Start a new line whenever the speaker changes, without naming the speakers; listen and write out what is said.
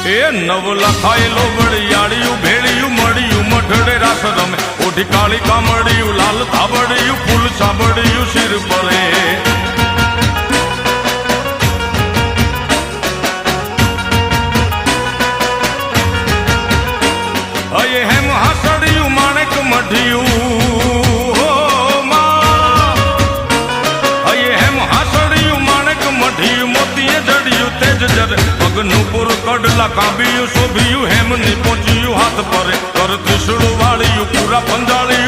એ નવ લખાયેલો વડિયાળિયું ભેળિયું મળ્યું મઢડે રાસ રમે ઓઢી કાળી કામડિયું લાલ ધાબડિયું ફૂલ સાબડિયું શિર પરે અયે હેમ હાસડિયું માણેક મઢિયું અયે હેમ હાસડિયું માણેક મઢિયું મોતીએ જડિયું તેજ જરે પગનું પુર કડલા કાંબિયું શોભિયું હેમની પહોંચ્યું હાથ પરે કર ત્રિશુળ વાળિયું પૂરા પંજાળિયું